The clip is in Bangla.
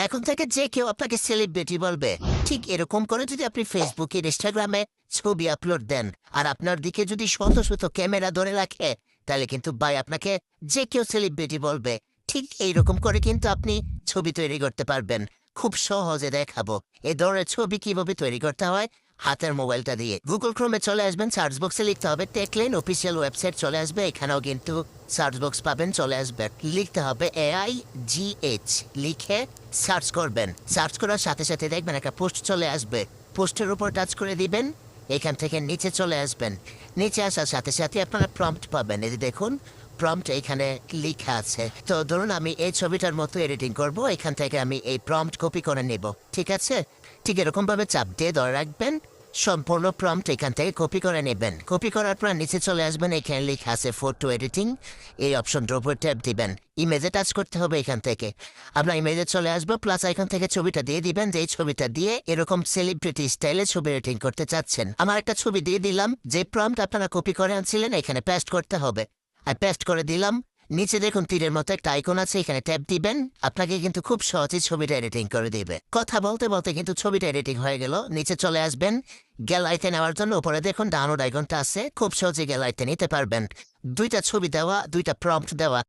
এখন থেকে যে কেউ আপনাকে সেলিব্রিটি বলবে। ঠিক এরকম করে যদি আপনি ফেসবুকে ইনস্টাগ্রামে ছবি আপলোড দেন আর আপনার দিকে যদি শত শত ক্যামেরা ধরে রাখে, তাহলে কিন্তু ভাই আপনাকে যে কেউ সেলিব্রিটি বলবে। ঠিক এইরকম করে কিন্তু আপনি ছবি তৈরি করতে পারবেন। খুব সহজে দেখাবো এই ধরনের ছবি কিভাবে তৈরি করতে হয়। হাতের মোবাইলটা দিয়ে গুগল ক্রোমে চলে আসবেন, সার্চ বক্সে লিখতে হবে টেকলেন অফিসিয়াল ওয়েবসাইট চলে আসবে। এখানেও কিন্তু সার্চ বক্স পাবেন, চলে আসবে। লিখতে হবে AIGH লিখে সার্চ করবেন। সার্চ করার সাথে সাথে দেখবেন একটা পোস্ট চলে আসবে। পোস্টের উপর টাচ করে দিবেন, এখান থেকে নিচে চলে আসবেন। নিচে আসার সাথে সাথে আপনারা প্রম্পট পাবেন। এই যে দেখুন প্রম্পট এখানে লেখা আছে। তো ধরুন আমি এই ছবিটার মতো এডিটিং করব, এখান থেকে আমি এই প্রম্পট কপি করে নেব। ঠিক আছে, ঠিক এরকম ভাবে চাপ দিয়ে ধরে রাখবেন। সম্পূর্ণ প্রম্পট এখান থেকে কপি করে নেবেন। কপি করার পর নিচে চলে আসবেন, এখানে লেখা আছে ফটো এডিটিং। এই অপশনটার উপর ট্যাপ দিবেন। ইমেজে টাচ করতে হবে এখান থেকে। আপনার ইমেজে চলে আসবো, প্লাস এখান থেকে ছবিটা দিয়ে দিবেন। যে ছবিটা দিয়ে এরকম সেলিব্রিটি স্টাইলে ছবি এডিটিং করতে চাচ্ছেন। আমার একটা ছবি দিয়ে দিলাম। যে প্রম্পট আপনারা কপি করে আনছিলেন এখানে পেস্ট করতে হবে। আর পেস্ট করে দিলাম। নিচে দেখুন তীরের মতো একটা আইকন আছে, এখানে ট্যাপ দিবেন। আপনাকে কিন্তু খুব সহজেই ছবিটা এডিটিং করে দিবে। কথা বলতে বলতে কিন্তু ছবিটা এডিটিং হয়ে গেল। নিচে চলে আসবেন, গ্যালারিতে নেওয়ার জন্য উপরে দেখুন ডাউনলোড আইকনটা আছে। খুব সহজে গ্যালারিতে নিতে পারবেন। দুইটা ছবি দেওয়া, দুইটা প্রম্পট দেওয়া।